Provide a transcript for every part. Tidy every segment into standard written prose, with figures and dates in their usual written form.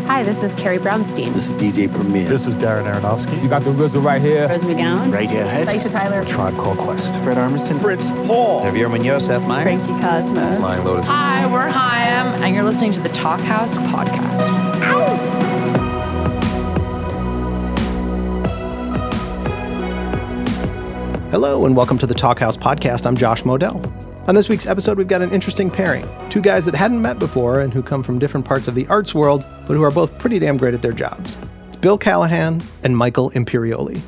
Hi, this is Carrie Brownstein. This is DJ Premier. This is Darren Aronofsky. You got the RZA right here. Rose McGowan. Radiohead. Aisha Tyler. Tribe Called Quest. Fred Armisen. Prince Paul. Javier Munoz. Seth Meyers. Frankie Cosmos. Flying Lotus. Hi, we're Chaim, and you're listening to the Talkhouse Podcast. Hello and welcome to the Talkhouse Podcast. I'm Josh Modell. On this week's episode, we've got an interesting pairing. Two guys that hadn't met before and who come from different parts of the arts world, but who are both pretty damn great at their jobs. It's Bill Callahan and Michael Imperioli.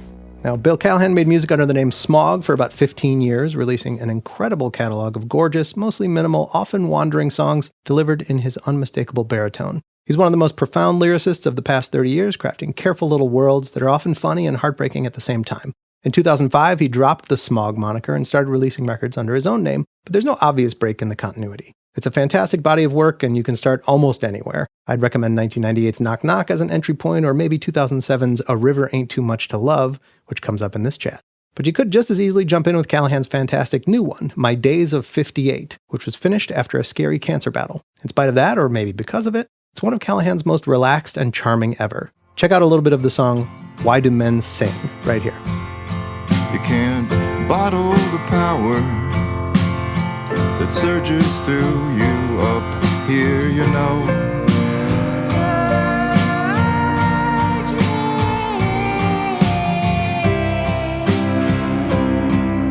Now, Bill Callahan made music under the name Smog for about 15 years, releasing an incredible catalog of gorgeous, mostly minimal, often wandering songs delivered in his unmistakable baritone. He's one of the most profound lyricists of the past 30 years, crafting careful little worlds that are often funny and heartbreaking at the same time. In 2005, he dropped the Smog moniker and started releasing records under his own name, but there's no obvious break in the continuity. It's a fantastic body of work, and you can start almost anywhere. I'd recommend 1998's Knock Knock as an entry point, or maybe 2007's A River Ain't Too Much to Love, which comes up in this chat. But you could just as easily jump in with Callahan's fantastic new one, My Days of 58, which was finished after a scary cancer battle. In spite of that, or maybe because of it, it's one of Callahan's most relaxed and charming ever. Check out a little bit of the song, Why Do Men Sing, right here. You can't bottle the power that surges through you up here, you know.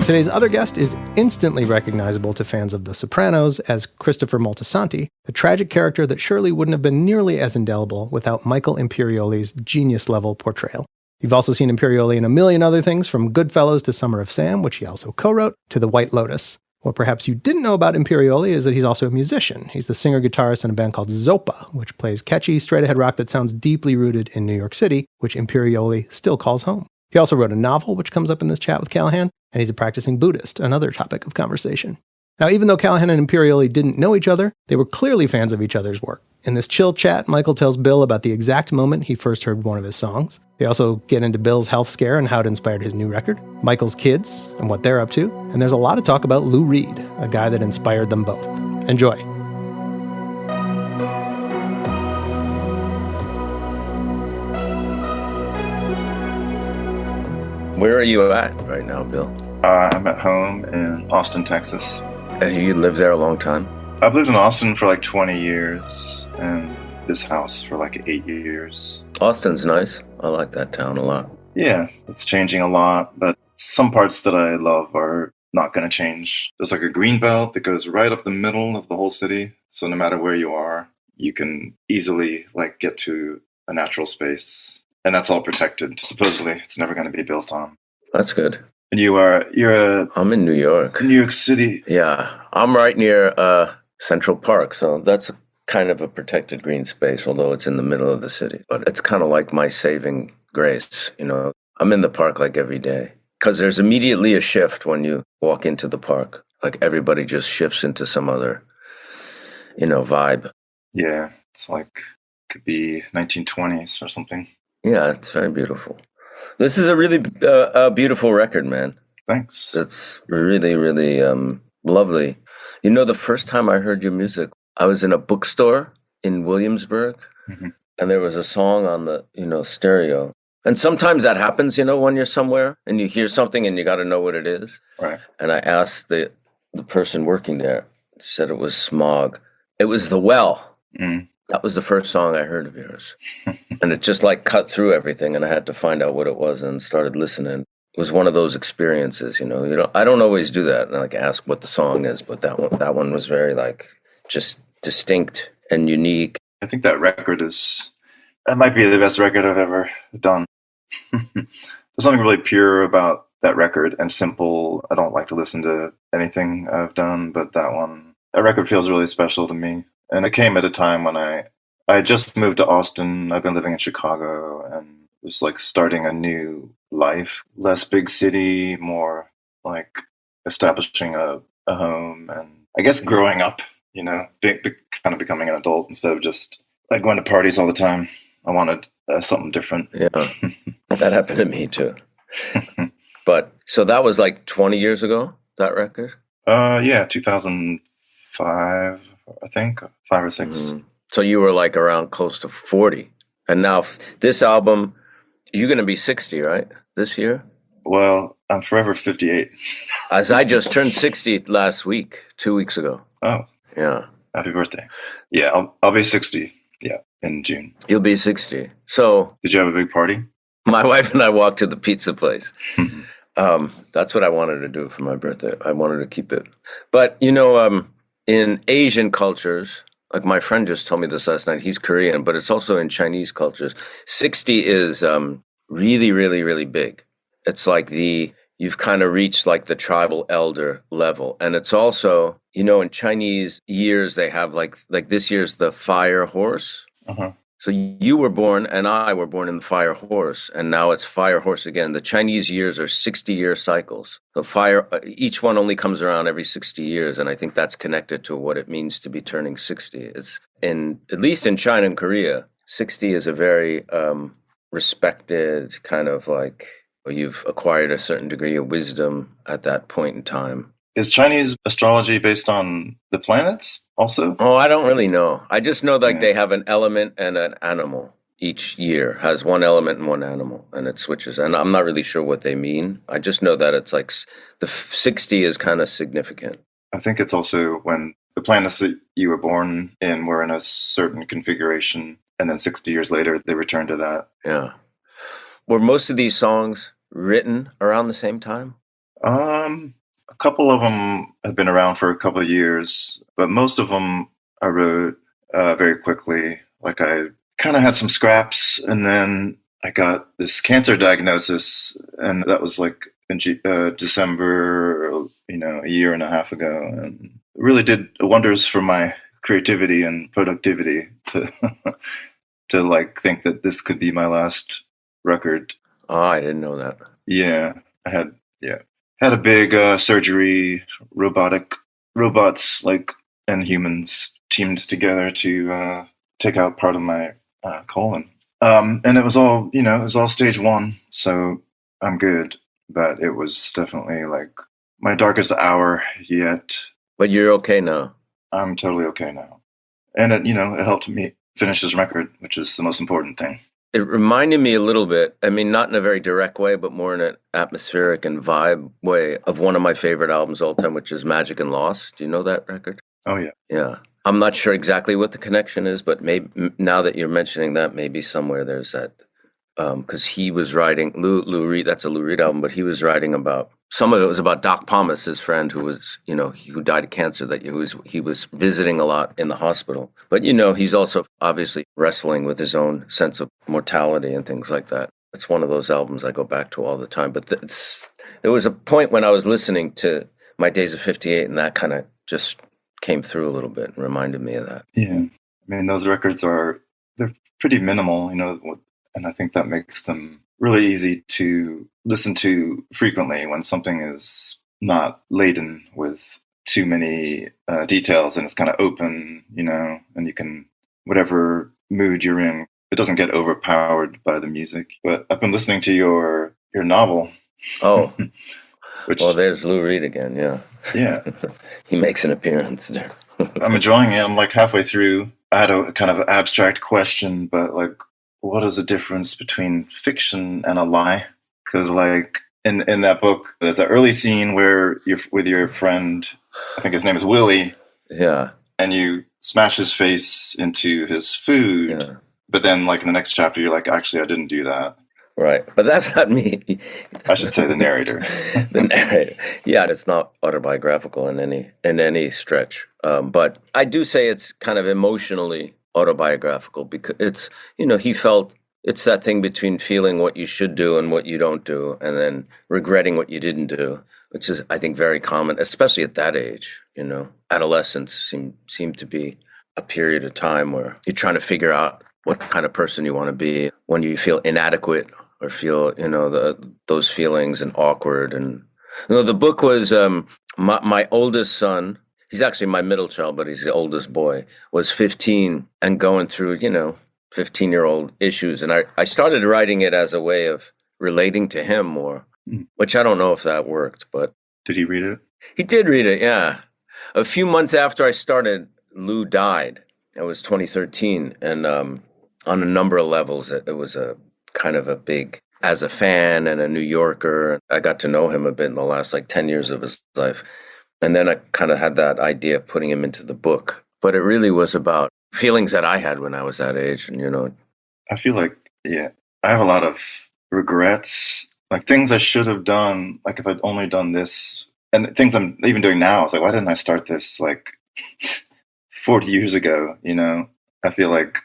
Today's other guest is instantly recognizable to fans of The Sopranos as Christopher Moltisanti, a tragic character that surely wouldn't have been nearly as indelible without Michael Imperioli's genius-level portrayal. You've also seen Imperioli in a million other things, from Goodfellas to Summer of Sam, which he also co-wrote, to The White Lotus. What perhaps you didn't know about Imperioli is that he's also a musician. He's the singer-guitarist in a band called ZOPA, which plays catchy, straight-ahead rock that sounds deeply rooted in New York City, which Imperioli still calls home. He also wrote a novel, which comes up in this chat with Callahan, and he's a practicing Buddhist, another topic of conversation. Now, even though Callahan and Imperioli didn't know each other, they were clearly fans of each other's work. In this chill chat, Michael tells Bill about the exact moment he first heard one of his songs. They also get into Bill's health scare and how it inspired his new record, Michael's kids and what they're up to, and there's a lot of talk about Lou Reed, a guy that inspired them both. Enjoy. Where are you at right now, Bill? I'm at home in Austin, Texas. You lived there a long time? I've lived in Austin for like 20 years and this house for like 8 years. Austin's nice. I like that town a lot. Yeah, it's changing a lot, but some parts that I love are not going to change. There's like a green belt that goes right up the middle of the whole city. So no matter where you are, you can easily like get to a natural space. And that's all protected. Supposedly, it's never going to be built on. That's good. And I'm in New York. New York City. Yeah, I'm right near Central Park, so that's kind of a protected green space, although it's in the middle of the city. But it's kind of like my saving grace, you know. I'm in the park like every day because there's immediately a shift when you walk into the park. Like everybody just shifts into some other, vibe. Yeah, it's like, could be 1920s or something. Yeah, it's very beautiful. This is a really beautiful record, man. Thanks. It's really, really lovely. You know, the first time I heard your music, I was in a bookstore in Williamsburg, and there was a song on the, stereo. And sometimes that happens, when you're somewhere and you hear something and you got to know what it is. Right. And I asked the person working there, she said it was Smog. It was The Well. Mm. That was the first song I heard of yours. And it just like cut through everything, and I had to find out what it was and started listening. It was one of those experiences, I don't always do that and like ask what the song is, but that one was very like just distinct and unique. I think that might be the best record I've ever done. There's something really pure about that record and simple. I don't like to listen to anything I've done, but that record feels really special to me. And it came at a time when I had just moved to Austin. I've been living in Chicago and was like starting a new life. Less big city, more like establishing a home. And I guess growing up, kind of becoming an adult instead of just like going to parties all the time. I wanted something different. Yeah, that happened to me too. But so that was like 20 years ago, that record? Yeah, 2005, I think, 5 or 6. So you were like around close to 40 And now this album, you're going to be 60, right? This year? Well, I'm forever 58. As I just turned 60 last week, 2 weeks ago. Oh, Yeah. happy birthday. Yeah, I'll be 60. Yeah, in June. You'll be 60. So Did you have a big party? my wife and I walked to the pizza place. That's what I wanted to do for my birthday. I wanted to keep it. But, in Asian cultures, like my friend just told me this last night, he's Korean, but it's also in Chinese cultures. 60 is really, really, really big. It's like you've kind of reached like the tribal elder level. And it's also, in Chinese years, they have like this year's the fire horse. Uh-huh. So you were born and I were born in the fire horse, and now it's fire horse again. The Chinese years are 60-year cycles. So each one only comes around every 60 years, and I think that's connected to what it means to be turning 60. It's at least in China and Korea, 60 is a very respected kind of like, you've acquired a certain degree of wisdom at that point in time. Is Chinese astrology based on the planets also? Oh, I don't really know. I just know they have an element and an animal. Each year has one element and one animal, and it switches. And I'm not really sure what they mean. I just know that it's like the 60 is kind of significant. I think it's also when the planets that you were born in were in a certain configuration, and then 60 years later, they return to that. Yeah. Were most of these songs written around the same time? A couple of them have been around for a couple of years, but most of them I wrote very quickly. Like I kind of had some scraps, and then I got this cancer diagnosis, and that was like in December, a year and a half ago, and it really did wonders for my creativity and productivity to to like think that this could be my last record. Oh, I didn't know that. Yeah, I had a big surgery, robots and humans teamed together to take out part of my colon. And it was all stage 1, so I'm good. But it was definitely like my darkest hour yet. But you're okay now. I'm totally okay now. And it helped me finish this record, which is the most important thing. It reminded me a little bit, I mean, not in a very direct way, but more in an atmospheric and vibe way of one of my favorite albums all time, which is Magic and Loss. Do you know that record? Oh, yeah. Yeah. I'm not sure exactly what the connection is, but maybe now that you're mentioning that, maybe somewhere there's that. Because he was writing, Lou Reed, that's a Lou Reed album, but he was writing about, some of it was about Doc Pomus, his friend who was, who died of cancer, that he was visiting a lot in the hospital. But, he's also obviously wrestling with his own sense of mortality and things like that. It's one of those albums I go back to all the time. But there was a point when I was listening to My Days of 58, and that kind of just came through a little bit and reminded me of that. Yeah. I mean, those records they're pretty minimal, and I think that makes them really easy to listen to frequently when something is not laden with too many details and it's kind of open, and you can, whatever mood you're in, it doesn't get overpowered by the music. But I've been listening to your novel. Oh, well, there's Lou Reed again. Yeah. Yeah. He makes an appearance there. I'm enjoying it. I'm like halfway through. I had a kind of abstract question, but like, what is the difference between fiction and a lie? Because like in that book, there's an early scene where you're with your friend, I think his name is Willie. Yeah. And you smash his face into his food. Yeah. But then like in the next chapter, you're like, actually, I didn't do that. Right. But that's not me. I should say the narrator. The narrator. Yeah, it's not autobiographical in any stretch. But I do say it's kind of emotionally autobiographical because it's, he felt it's that thing between feeling what you should do and what you don't do and then regretting what you didn't do, which is, I think, very common, especially at that age. Adolescence seemed to be a period of time where you're trying to figure out what kind of person you want to be when you feel inadequate or feel, those feelings and awkward. And, the book was my oldest son. He's actually my middle child, but he's the oldest boy, was 15 and going through, 15-year-old issues. And I started writing it as a way of relating to him more, which I don't know if that worked, but. Did he read it? He did read it, yeah. A few months after I started, Lou died. It was 2013. And on a number of levels. It was a kind of a big, as a fan and a New Yorker, I got to know him a bit in the last like 10 years of his life. And then I kind of had that idea of putting him into the book. But it really was about feelings that I had when I was that age. And, I feel like, I have a lot of regrets, like things I should have done, like if I'd only done this, and things I'm even doing now. It's like, why didn't I start this like 40 years ago? I feel like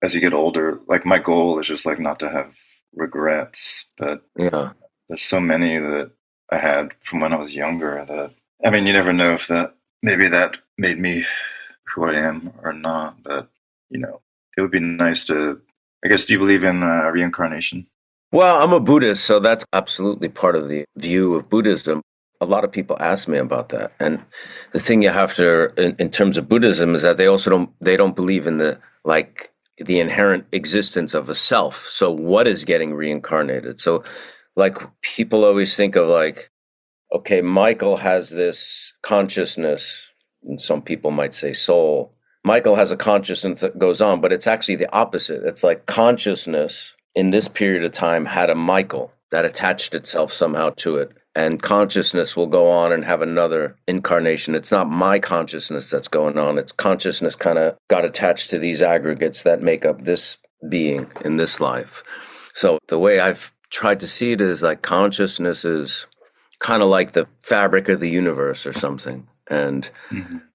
as you get older, like my goal is just like not to have regrets, but yeah, there's so many that I had from when I was younger that, I mean, you never know if maybe that made me who I am or not, but, it would be nice to, I guess, do you believe in reincarnation? Well, I'm a Buddhist, so that's absolutely part of the view of Buddhism. A lot of people ask me about that. And the thing you have to, in terms of Buddhism, is that they don't believe in the inherent existence of a self. So what is getting reincarnated? So like people always think of like, okay, Michael has this consciousness, and some people might say soul. Michael has a consciousness that goes on, but it's actually the opposite. It's like consciousness in this period of time had a Michael that attached itself somehow to it. And consciousness will go on and have another incarnation. It's not my consciousness that's going on. It's consciousness kind of got attached to these aggregates that make up this being in this life. So the way I've tried to see it is like consciousness is kind of like the fabric of the universe or something. And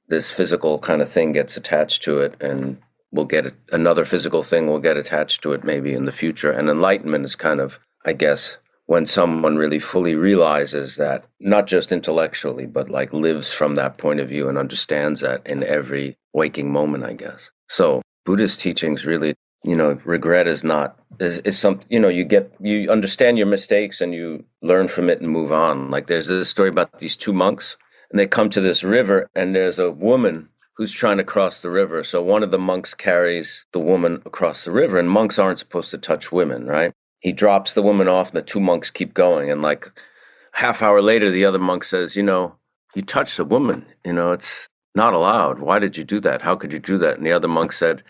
this physical kind of thing gets attached to it, and we'll get another physical thing will get attached to it maybe in the future. And enlightenment is kind of, I guess, when someone really fully realizes that, not just intellectually, but like lives from that point of view and understands that in every waking moment, I guess. So Buddhist teachings really, regret is something, you understand your mistakes and you learn from it and move on. Like there's this story about these two monks, and they come to this river, and there's a woman who's trying to cross the river. So one of the monks carries the woman across the river, and monks aren't supposed to touch women, right? He drops the woman off, and the two monks keep going. And like half hour later, the other monk says, you touched a woman. It's not allowed. Why did you do that? How could you do that? And the other monk said,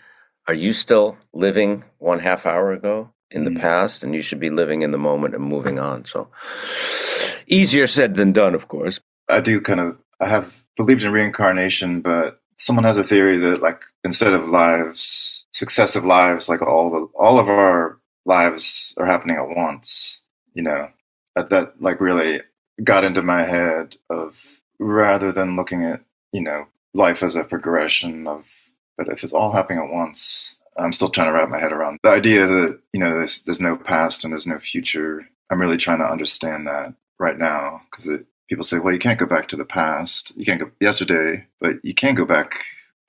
are you still living 1/2 hour ago in the past? And you should be living in the moment and moving on. So easier said than done, of course. I have believed in reincarnation, but someone has a theory that like instead of lives, successive lives, like all of our lives are happening at once, that like really got into my head of, rather than looking at, life as a progression of, but if it's all happening at once, I'm still trying to wrap my head around the idea that, there's no past and there's no future. I'm really trying to understand that right now, because people say, well, you can't go back to the past. You can't go yesterday, but you can go back.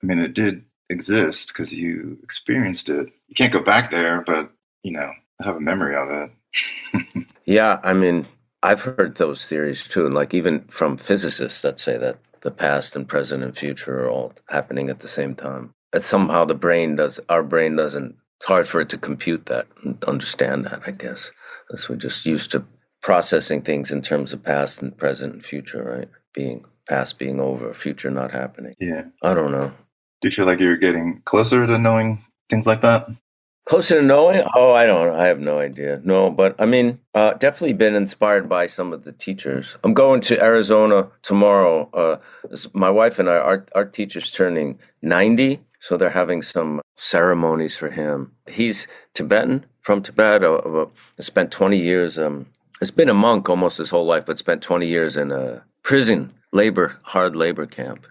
I mean, it did exist because you experienced it. You can't go back there, but I have a memory of it. Yeah, I mean, I've heard those theories too. And like even from physicists that say that the past and present and future are all happening at the same time. That somehow our brain doesn't, it's hard for it to compute that and understand that, I guess. Because we're just used to processing things in terms of past and present and future, right? Past being over, future not happening. Yeah. I don't know. Do you feel like you're getting closer to knowing things like that? Closer to knowing? Oh, I don't. I have no idea. No, but I mean, definitely been inspired by some of the teachers. I'm going to Arizona tomorrow. My wife and I, our teacher's turning 90, so they're having some ceremonies for him. He's Tibetan, from Tibet. Spent 20 years. Has been a monk almost his whole life, but spent 20 years in a prison, hard labor camp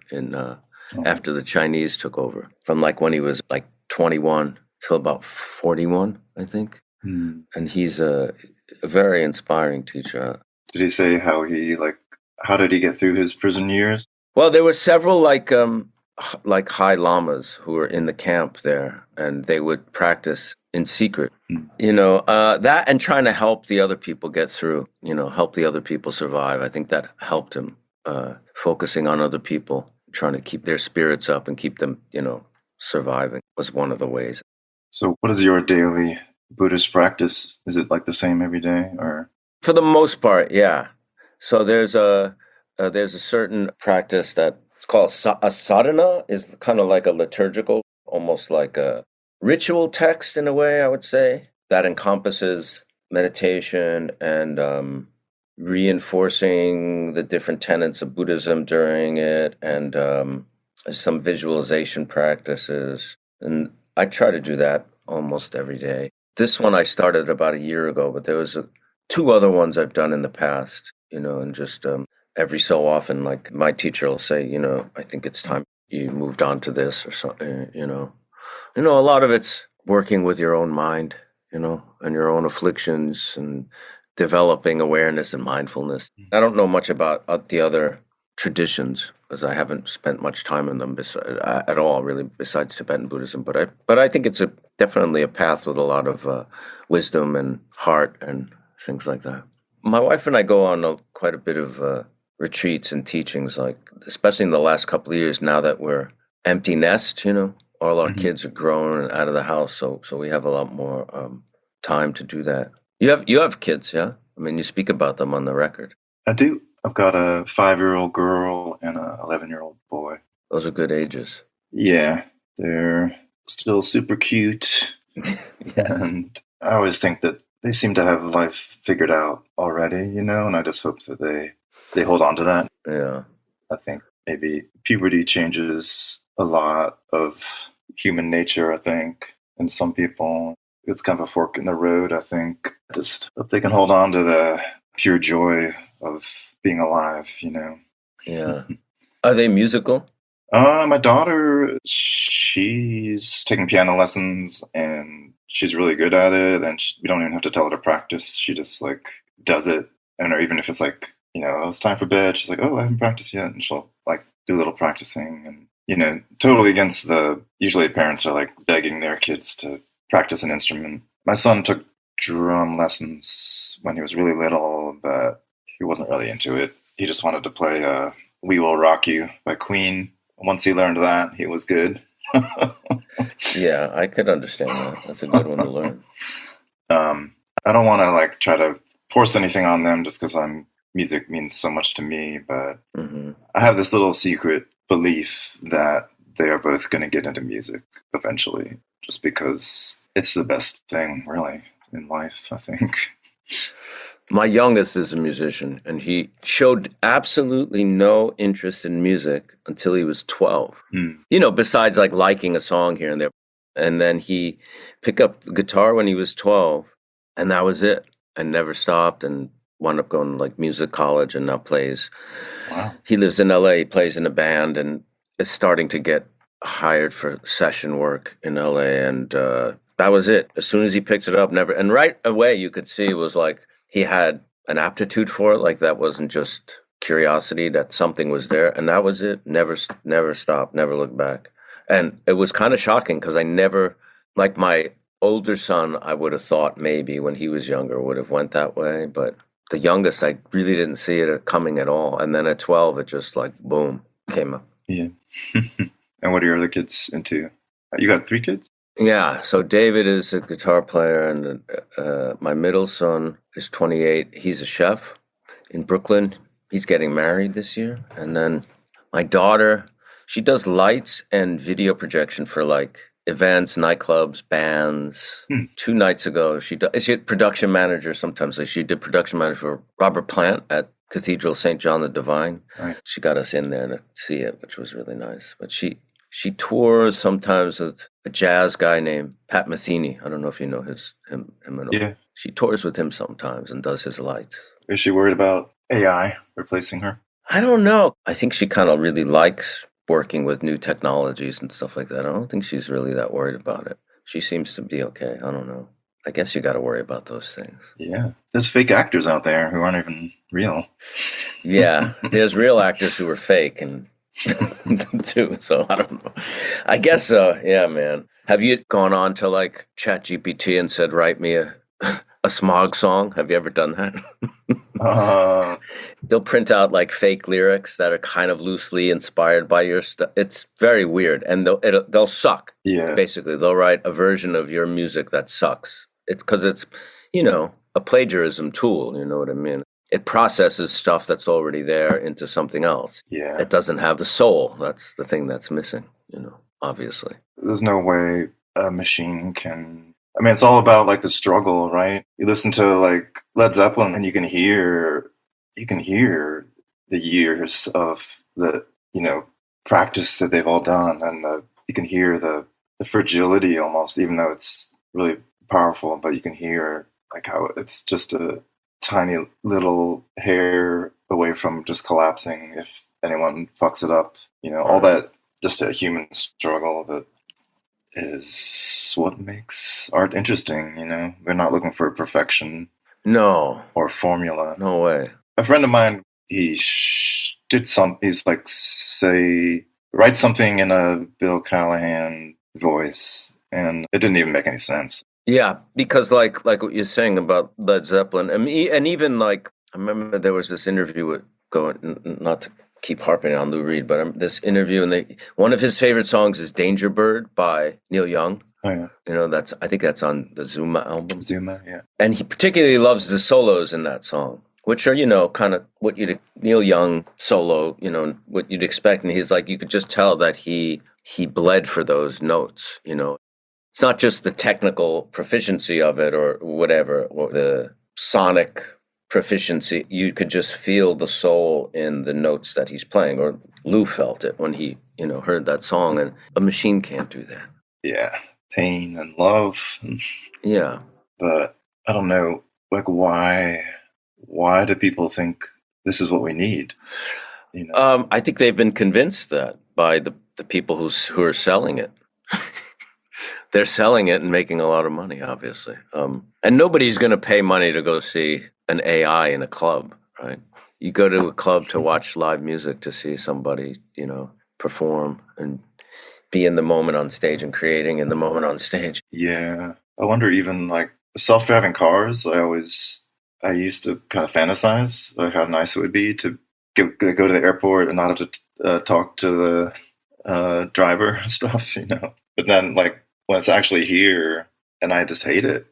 after the Chinese took over. From like when he was like 21 till about 41, I think. And he's a very inspiring teacher. Did he say how did he get through his prison years? Well, there were several like high lamas who were in the camp there, and they would practice in secret, that, and trying to help the other people get through, help the other people survive. I think that helped him, focusing on other people, trying to keep their spirits up and keep them, surviving was one of the ways. So what is your daily Buddhist practice? Is it like the same every day, or? For the most part, yeah. So there's a certain practice that it's called a sadhana, is kind of like a liturgical, almost like a ritual text in a way, I would say, that encompasses meditation and reinforcing the different tenets of Buddhism during it, and some visualization practices. And I try to do that almost every day. This one I started about a year ago, but there was two other ones I've done in the past, and just every so often, like my teacher will say, I think it's time you moved on to this or something, a lot of it's working with your own mind, and your own afflictions and developing awareness and mindfulness. I don't know much about the other traditions because I haven't spent much time in them at all, really, besides Tibetan Buddhism. But I think it's definitely a path with a lot of wisdom and heart and things like that. My wife and I go on quite a bit of retreats and teachings, like especially in the last couple of years. Now that we're empty nest, all our kids are grown and out of the house, so we have a lot more time to do that. You have kids, yeah? I mean, you speak about them on the record. I do. I've got a 5-year-old girl and a 11-year-old boy. Those are good ages. Yeah, they're still super cute. Yes. And I always think that they seem to have life figured out already, and I just hope that they hold on to that. Yeah. I think maybe puberty changes a lot of human nature, I think, and some people, it's kind of a fork in the road, I think. Just hope they can hold on to the pure joy of being alive, Yeah. Are they musical? My daughter, she's taking piano lessons and she's really good at it. And we don't even have to tell her to practice. She just does it. And or even if it's it's time for bed, she's like, oh, I haven't practiced yet. And she'll do a little practicing and, totally against usually parents are begging their kids to practice an instrument. My son took drum lessons when he was really little, but he wasn't really into it. He just wanted to play We Will Rock You by Queen. Once he learned that, he was good. Yeah, I could understand that. That's a good one to learn. I don't want to try to force anything on them just because music means so much to me, but I have this little secret belief that they are both going to get into music eventually, just because it's the best thing, really, in life, I think. My youngest is a musician, and he showed absolutely no interest in music until he was 12. Besides liking a song here and there. And then he picked up the guitar when he was 12, and that was it. And never stopped, and wound up going to music college, and now plays. Wow. He lives in LA, he plays in a band, and is starting to get hired for session work in LA. And that was it. As soon as he picked it up, and right away you could see it was he had an aptitude for it. That wasn't just curiosity, that something was there. And that was it. Never stopped, never looked back. And it was kind of shocking because I never, my older son, I would have thought maybe when he was younger would have went that way. But the youngest, I really didn't see it coming at all. And then at 12, it just boom, came up. Yeah. And what are your other kids into? You got 3 kids? Yeah, so David is a guitar player, and my middle son is 28. He's a chef in Brooklyn. He's getting married this year. And then my daughter, she does lights and video projection for events, nightclubs, bands. 2 nights ago, she's a production manager sometimes. She did production manager for Robert Plant at Cathedral St. John the Divine. Right. She got us in there to see it, which was really nice. But she tours sometimes with a jazz guy named Pat Metheny. I don't know if you know him at all. Yeah. She tours with him sometimes and does his lights. Is she worried about AI replacing her? I don't know. I think she kind of really likes working with new technologies and stuff like that. I don't think she's really that worried about it. She seems to be okay. I don't know. I guess you got to worry about those things. Yeah. There's fake actors out there who aren't even real. Yeah. There's real actors who are fake and too, so I don't know. I guess so. Yeah, man. Have you gone on to ChatGPT and said, write me a Smog song? Have you ever done that? They'll print out fake lyrics that are kind of loosely inspired by your stuff. It's very weird, and they'll suck. Yeah. Basically, they'll write a version of your music that sucks. It's because it's a plagiarism tool. You know what I mean? It processes stuff that's already there into something else. Yeah. It doesn't have the soul. That's the thing that's missing, obviously. There's no way a machine can. I mean, it's all about like the struggle, right? You listen to like Led Zeppelin, and you can hear the years of the practice that they've all done, and you can hear the fragility almost, even though it's really powerful. But you can hear like how it's just a tiny little hair away from just collapsing if anyone fucks it up. All that, just a human struggle that is what makes art interesting. We're not looking for perfection. No. Or formula. No way. A friend of mine, he's like, write something in a Bill Callahan voice, and it didn't even make any sense. Yeah, because like what you're saying about Led Zeppelin, and even like, I remember there was this interview not to keep harping on Lou Reed, but this interview, and one of his favorite songs is Danger Bird by Neil Young. Oh, yeah. I think that's on the Zuma album. Zuma, yeah. And he particularly loves the solos in that song, which are, kind of what Neil Young solo, what you'd expect. And he's like, you could just tell that he bled for those notes, It's not just the technical proficiency of it or whatever, or the sonic proficiency. You could just feel the soul in the notes that he's playing, or Lou felt it when he, heard that song, and a machine can't do that. Yeah. Pain and love. Yeah. But I don't know, like, why do people think this is what we need? I think they've been convinced that by the people who are selling it. They're selling it and making a lot of money, obviously. And nobody's going to pay money to go see an AI in a club, right? You go to a club to watch live music, to see somebody, perform and be in the moment on stage and creating in the moment on stage. Yeah. I wonder, even like self-driving cars, I used to kind of fantasize like how nice it would be to go to the airport and not have to talk to the driver and stuff, But then, like, when it's actually here, and I just hate it.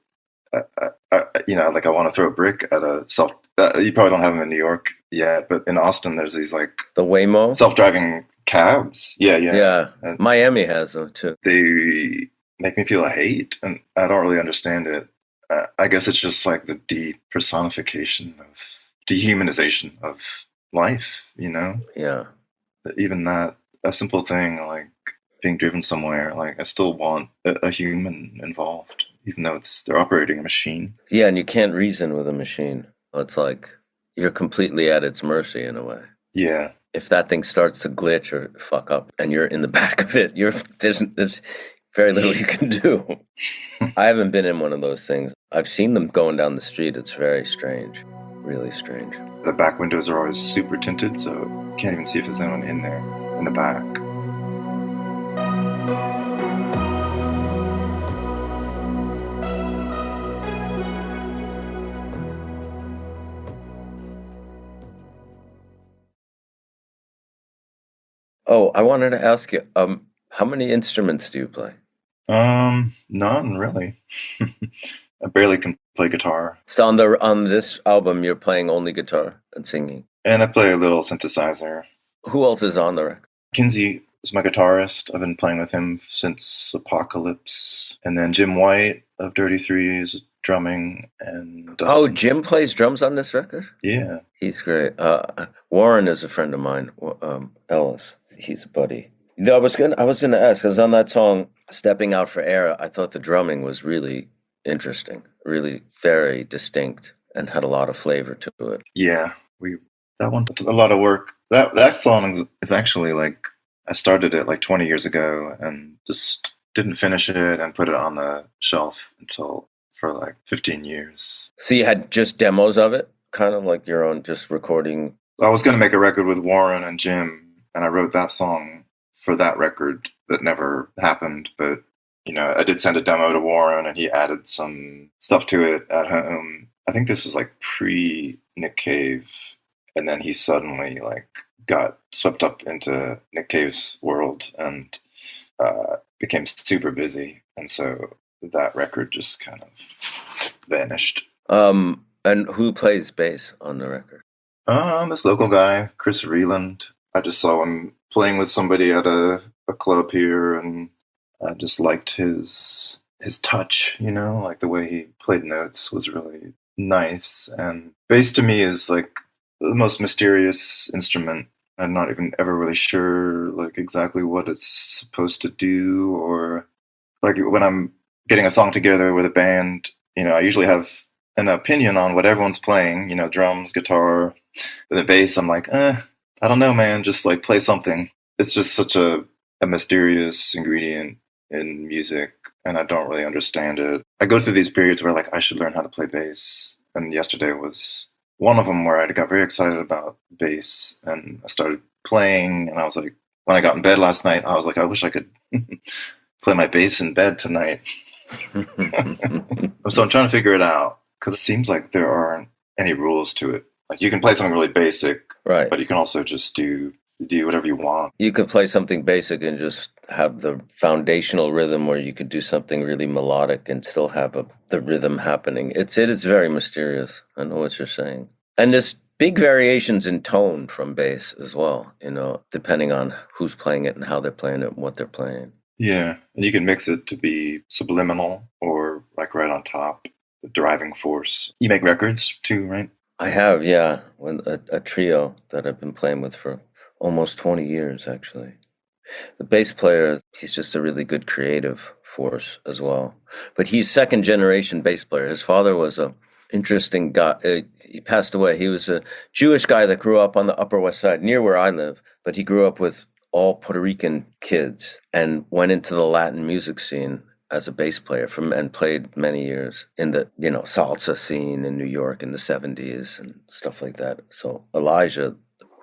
Like, I want to throw a brick at a self. You probably don't have them in New York yet, but in Austin, there's these like the Waymo self-driving cabs. Yeah. And Miami has them too. They make me feel a hate, and I don't really understand it. I guess it's just like the dehumanization of life, Yeah. Even that, a simple thing like being driven somewhere, like I still want a human involved, even though they're operating a machine. Yeah, and you can't reason with a machine. It's like you're completely at its mercy in a way. Yeah. If that thing starts to glitch or fuck up and you're in the back of it, there's very little you can do. I haven't been in one of those things. I've seen them going down the street. It's very strange, really strange. The back windows are always super tinted, so you can't even see if there's anyone in there, in the back. Oh, I wanted to ask you, how many instruments do you play? None really. I barely can play guitar. So on this album, you're playing only guitar and singing. And I play a little synthesizer. Who else is on the record? Kinsey is my guitarist. I've been playing with him since Apocalypse. And then Jim White of Dirty Three is drumming. And Dustin. Oh, Jim plays drums on this record? Yeah. He's great. Warren is a friend of mine, Ellis. He's a buddy. I was gonna ask, because on that song, Stepping Out for Air, I thought the drumming was really interesting, really very distinct, and had a lot of flavor to it. Yeah, that one took a lot of work. That song is actually like, I started it like 20 years ago and just didn't finish it and put it on the shelf for like 15 years. So you had just demos of it, kind of like your own, just recording? I was going to make a record with Warren and Jim, and I wrote that song for that record that never happened. But, I did send a demo to Warren, and he added some stuff to it at home. I think this was like pre-Nick Cave. And then he suddenly like got swept up into Nick Cave's world and became super busy. And so that record just kind of vanished. And who plays bass on the record? This local guy, Chris Reland. I just saw him playing with somebody at a club here, and I just liked his touch, you know, like the way he played notes was really nice. And bass to me is like the most mysterious instrument. I'm not even ever really sure like exactly what it's supposed to do, or like when I'm getting a song together with a band, you know, I usually have an opinion on what everyone's playing, you know, drums, guitar, and the bass. I'm like, I don't know, man, just like play something. It's just such a mysterious ingredient in music, and I don't really understand it. I go through these periods where like I should learn how to play bass, and yesterday was one of them where I got very excited about bass, and I started playing, and I was like, when I got in bed last night, I was like, I wish I could play my bass in bed tonight. So I'm trying to figure it out, because it seems like there aren't any rules to it. Like you can play something really basic, Right. but you can also just do whatever you want. You could play something basic and just have the foundational rhythm, or you could do something really melodic and still have the rhythm happening. It's very mysterious. I know what you're saying. And there's big variations in tone from bass as well, you know, depending on who's playing it and how they're playing it and what they're playing. Yeah, and you can mix it to be subliminal or like right on top, the driving force. You make records too, right? I have, yeah, a trio that I've been playing with for almost 20 years, actually. The bass player, he's just a really good creative force as well. But he's second generation bass player. His father was a interesting guy. He passed away. He was a Jewish guy that grew up on the Upper West Side, near where I live, but he grew up with all Puerto Rican kids and went into the Latin music scene as a bass player and played many years in the, you know, salsa scene in New York in the 70s and stuff like that. So Elijah,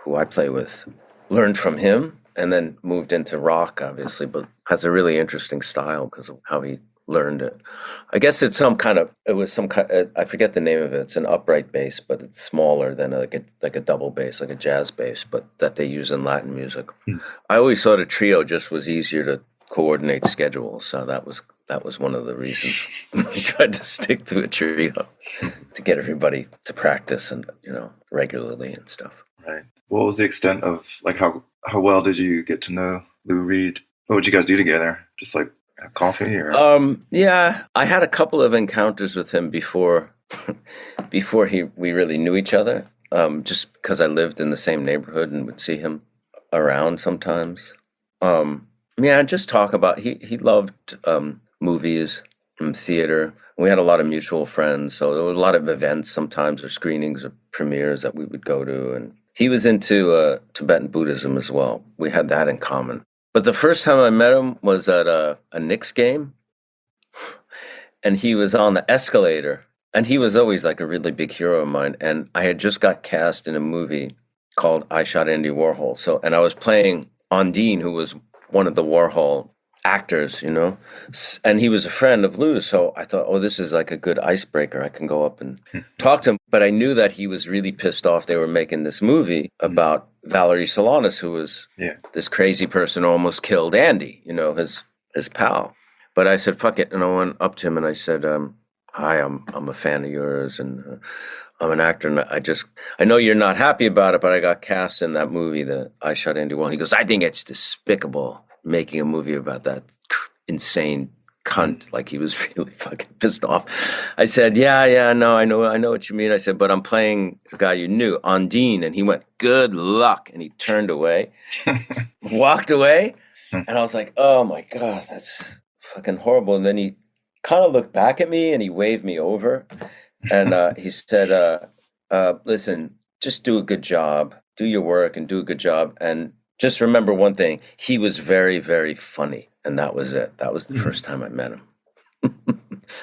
who I play with, learned from him and then moved into rock, obviously, but has a really interesting style because of how he learned it. I guess it's I forget the name of it. It's an upright bass, but it's smaller than like a double bass, like a jazz bass, but that they use in Latin music. I always thought a trio just was easier to coordinate schedules, so that was one of the reasons I tried to stick to a trio to get everybody to practice and, you know, regularly and stuff. Right. What was the extent of like how well did you get to know Lou Reed? What would you guys do together? Just like have coffee or? Yeah, I had a couple of encounters with him before we really knew each other. Just because I lived in the same neighborhood and would see him around sometimes. Yeah, just talk about he loved movies and theater. We had a lot of mutual friends, so there was a lot of events sometimes, or screenings or premieres that we would go to. And he was into Tibetan Buddhism as well. We had that in common. But the first time I met him was at a Knicks game, and he was on the escalator, and he was always like a really big hero of mine. And I had just got cast in a movie called I Shot Andy Warhol. And I was playing Ondine, who was one of the Warhol actors, you know, and he was a friend of Lou's. So I thought, oh, this is like a good icebreaker. I can go up and talk to him. But I knew that he was really pissed off. They were making this movie about Valerie Solanas, who was this crazy person who almost killed Andy, you know, his pal. But I said, fuck it. And I went up to him and I said, hi, I'm a fan of yours. And I'm an actor. And I know you're not happy about it, but I got cast in that movie that I Shot Andy Warhol. He goes, I think it's despicable making a movie about that insane cunt. Like, he was really fucking pissed off. I said, yeah, no, I know what you mean. I said, but I'm playing a guy you knew, Ondine. And he went, good luck. And he turned away, walked away. And I was like, oh my God, that's fucking horrible. And then he kind of looked back at me and he waved me over. And he said, listen, just do a good job, do your work and do a good job. And just remember one thing, he was very, very funny. And that was it. That was the first time I met him,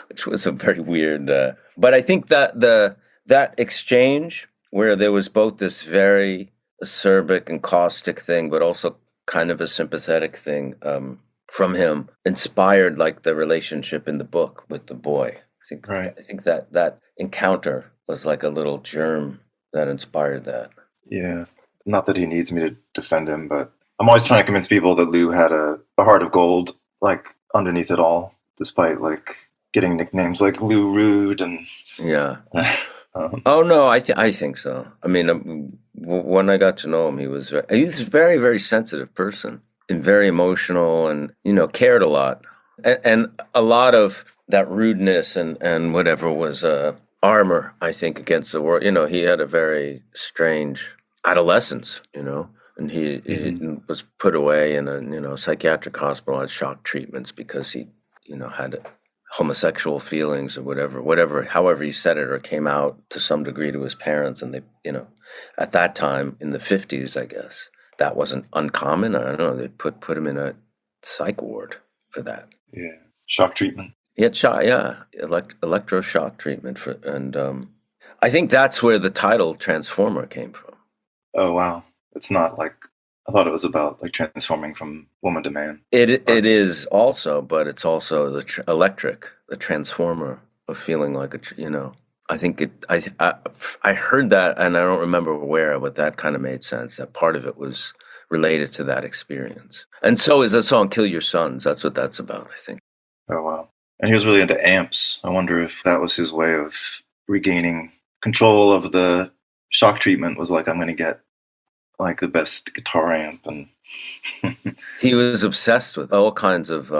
which was a very weird, but I think that that exchange where there was both this very acerbic and caustic thing, but also kind of a sympathetic thing from him inspired like the relationship in the book with the boy. I think that encounter was like a little germ that inspired that. Yeah. Not that he needs me to defend him, but I'm always trying to convince people that Lou had a heart of gold, like underneath it all, despite like getting nicknames like Lou Rude and yeah. Oh no, I think so. I mean, when I got to know him, he was a very, very sensitive person. and very emotional and, cared a lot. And a lot of that rudeness and whatever was armor, I think, against the world. He had a very strange adolescence, and he was put away in a psychiatric hospital, had shock treatments because he, had homosexual feelings or whatever, however he said it or came out to some degree to his parents. And they, at that time in the 50s, I guess, that wasn't uncommon. I don't know. They put him in a psych ward for that. Yeah. Shock treatment. He had electroshock treatment and I think that's where the title Transformer came from. Oh, wow. It's not like, I thought it was about like transforming from woman to man. It is also, but it's also the transformer of feeling like I think I heard that, and I don't remember where, but that kind of made sense. That part of it was related to that experience. And so is the song Kill Your Sons. That's what that's about, I think. Oh, wow. And he was really into amps. I wonder if that was his way of regaining control of the shock treatment, was like, I'm going to get like the best guitar amp. And he was obsessed with all kinds of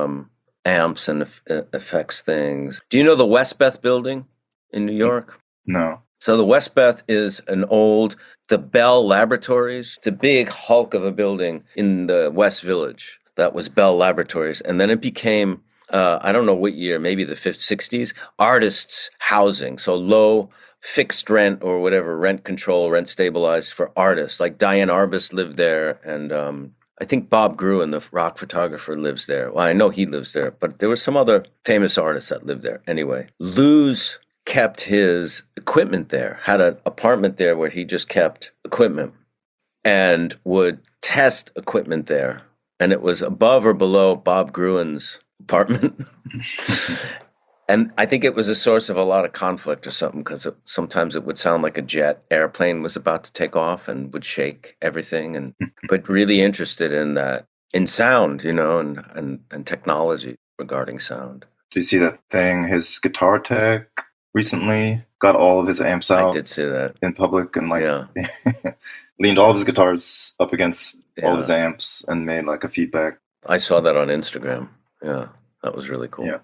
amps and effects things. Do you know the Westbeth building in New York? No. So the Westbeth is the Bell Laboratories. It's a big hulk of a building in the West Village. That was Bell Laboratories. And then it became, I don't know what year, maybe the 60s, artists' housing. So low fixed rent or whatever, rent control, rent stabilized for artists. Like Diane Arbus lived there. And I think Bob Gruen, the rock photographer, lives there. Well, I know he lives there, but there were some other famous artists that lived there. Anyway, Luz kept his equipment there, had an apartment there where he just kept equipment and would test equipment there. And it was above or below Bob Gruen's apartment. And I think it was a source of a lot of conflict or something, because sometimes it would sound like a jet airplane was about to take off and would shake everything. But really interested in that, in sound, and technology regarding sound. Do you see that thing? His guitar tech recently got all of his amps out. I did see that in public, and leaned all of his guitars up against all of his amps and made like a feedback. I saw that on Instagram. Yeah, that was really cool. Yeah.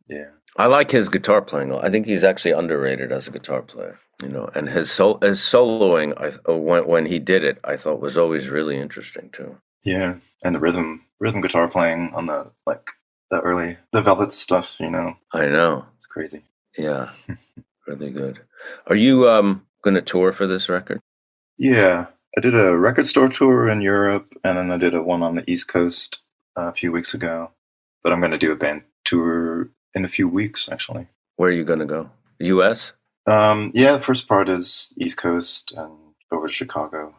Yeah. I like his guitar playing. I think he's actually underrated as a guitar player, and his soloing, when he did it, I thought was always really interesting too. Yeah. And the rhythm guitar playing on the Velvet stuff, I know. It's crazy. Yeah. Really good. Are you going to tour for this record? Yeah. I did a record store tour in Europe, and then I did one on the East Coast a few weeks ago. But I'm going to do a band tour in a few weeks, actually. Where are you going to go? U.S.? Yeah, the first part is East Coast and over to Chicago.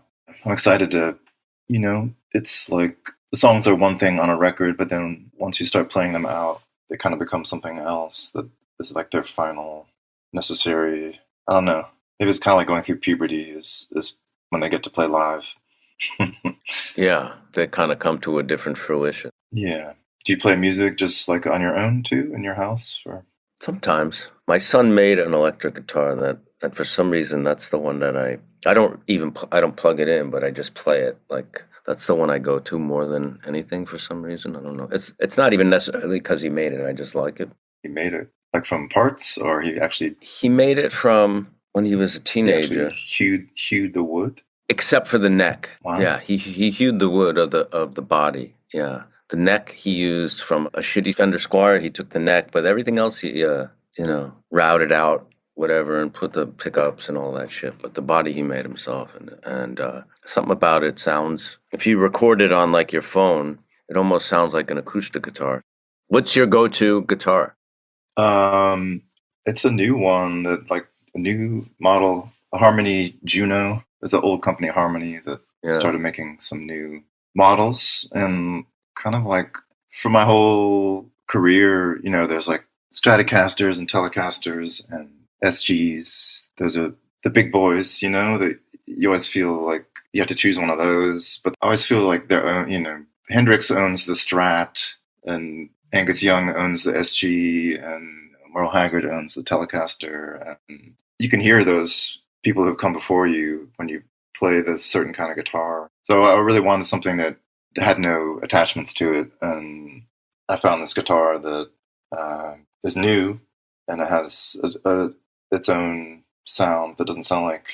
I'm excited to, it's like the songs are one thing on a record, but then once you start playing them out, they kind of become something else that is like their final necessary. I don't know. Maybe it's kind of like going through puberty is when they get to play live. Yeah, they kind of come to a different fruition. Yeah. Do you play music just like on your own too, in your house? Or? Sometimes. My son made an electric guitar that for some reason that's the one that I don't plug it in, but I just play it. Like that's the one I go to more than anything for some reason. I don't know. It's not even necessarily because he made it. I just like it. He made it like from parts, or he made it from when he was a teenager. He hewed the wood, except for the neck. Wow. Yeah, he hewed the wood of the body. Yeah. The neck he used from a shitty Fender Squier. He took the neck, but everything else he, routed out, whatever, and put the pickups and all that shit. But the body he made himself, and something about it sounds. If you record it on like your phone, it almost sounds like an acoustic guitar. What's your go-to guitar? It's a new one a new model, a Harmony Juno. There's an old company, Harmony, that started making some new models, and kind of like for my whole career, there's like Stratocasters and Telecasters and SGs. Those are the big boys, that you always feel like you have to choose one of those. But I always feel like their own, Hendrix owns the Strat, and Angus Young owns the SG, and Merle Haggard owns the Telecaster. And you can hear those people who've come before you when you play this certain kind of guitar. So I really wanted something that had no attachments to it. And I found this guitar that is new, and it has its own sound that doesn't sound like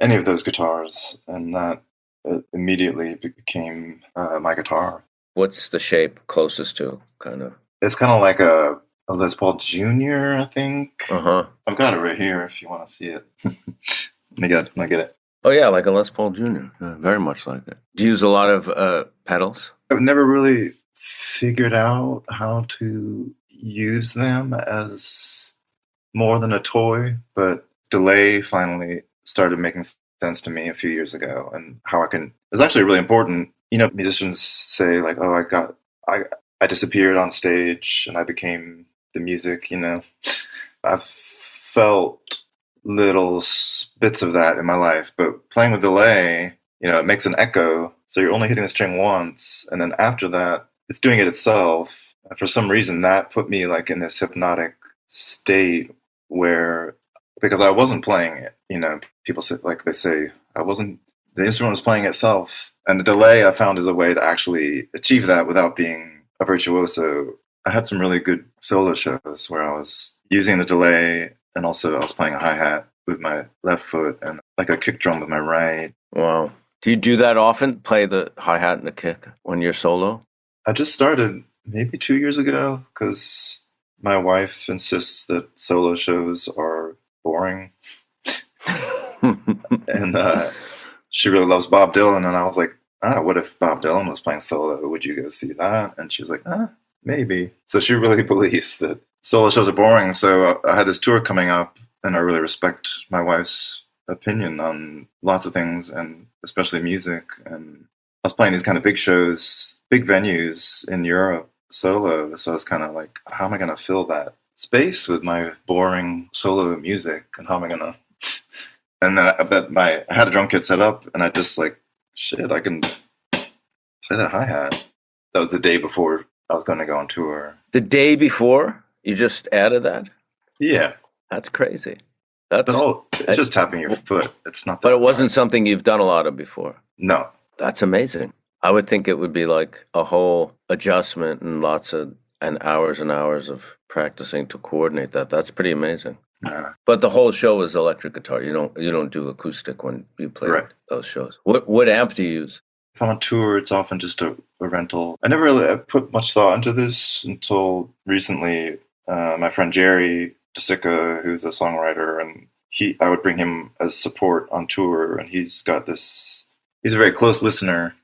any of those guitars, and that immediately became my guitar. What's the shape closest to, kind of? It's kind of like a Les Paul Jr., I think. Uh-huh. I've got it right here if you want to see it. Let me get it. Oh, yeah, like a Les Paul Jr. Very much like it. Do you use a lot of pedals? I've never really figured out how to use them as more than a toy, but delay finally started making sense to me a few years ago, and how I can. It's actually really important. You know, musicians say like, "Oh, I disappeared on stage and I became the music." You know, I've felt little bits of that in my life, but playing with delay, you know, it makes an echo, so you're only hitting the string once, and then after that, it's doing it itself. And for some reason, that put me like in this hypnotic state where, because I wasn't playing it, you know, people say, like they say, the instrument was playing itself. And the delay I found is a way to actually achieve that without being a virtuoso. I had some really good solo shows where I was using the delay, and also I was playing a hi-hat with my left foot and like a kick drum with my right. Wow. Do you do that often? Play the hi-hat and the kick when you're solo? I just started maybe 2 years ago because my wife insists that solo shows are boring. And she really loves Bob Dylan. And I was like, what if Bob Dylan was playing solo? Would you go see that? And she was like, maybe. So she really believes that solo shows are boring. So I had this tour coming up, and I really respect my wife's opinion on lots of things, and especially music. And I was playing these kind of big shows, big venues in Europe solo. So I was kind of like, how am I going to fill that space with my boring solo music? And how am I going to... And then I had a drum kit set up, and I just like, shit, I can play that hi-hat. That was the day before I was going to go on tour. The day before? You just added that? Yeah. That's crazy. It's just tapping your foot. It's not that But it wasn't hard. something you've done a lot of before? No. That's amazing. I would think it would be like a whole adjustment and hours and hours of practicing to coordinate that. That's pretty amazing. Yeah. But the whole show is electric guitar. You don't do acoustic when you play those shows. What amp do you use? If I'm on tour, it's often just a rental. I never really put much thought into this until recently. My friend Jerry DeSica, who's a songwriter, and I would bring him as support on tour, and he's a very close listener.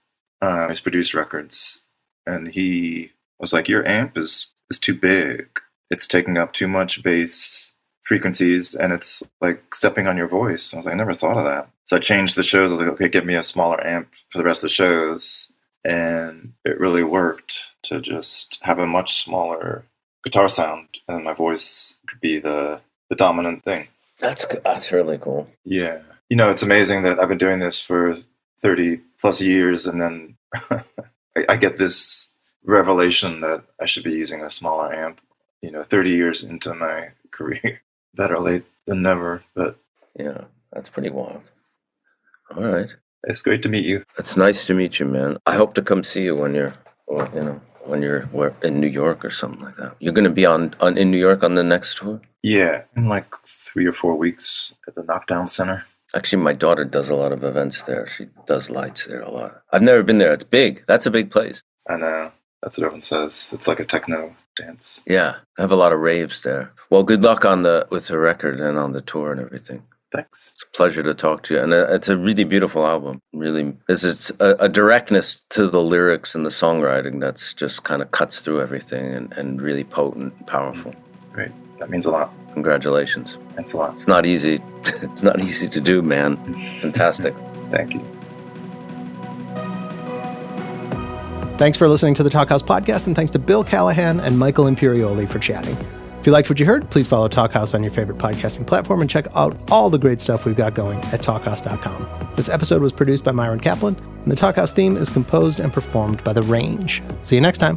He's produced records, and he was like, your amp is too big. It's taking up too much bass frequencies, and it's like stepping on your voice. I was like, I never thought of that. So I changed the shows. I was like, okay, give me a smaller amp for the rest of the shows. And it really worked to just have a much smaller guitar sound, and my voice could be the dominant thing. That's really cool. Yeah. You know, it's amazing that I've been doing this for 30 plus years, and then I get this revelation that I should be using a smaller amp, 30 years into my career. Better late than never, but... Yeah, that's pretty wild. All right. It's great to meet you. It's nice to meet you, man. I hope to come see you when you're in New York or something like that. You're going to be in New York on the next tour? Yeah, in like 3 or 4 weeks at the Knockdown Center. Actually, my daughter does a lot of events there. She does lights there a lot. I've never been there. It's big. That's a big place. I know. That's what everyone says. It's like a techno dance. Yeah, I have a lot of raves there. Well, good luck with the record and on the tour and everything. Thanks. It's a pleasure to talk to you. And it's a really beautiful album. Really, it's a directness to the lyrics and the songwriting that's just kind of cuts through everything and really potent and powerful. Great. That means a lot. Congratulations. Thanks a lot. It's not easy. It's not easy to do, man. Fantastic. Thank you. Thanks for listening to the Talkhouse Podcast, and thanks to Bill Callahan and Michael Imperioli for chatting. If you liked what you heard, please follow Talkhouse on your favorite podcasting platform and check out all the great stuff we've got going at talkhouse.com. This episode was produced by Myron Kaplan, and the Talkhouse theme is composed and performed by The Range. See you next time.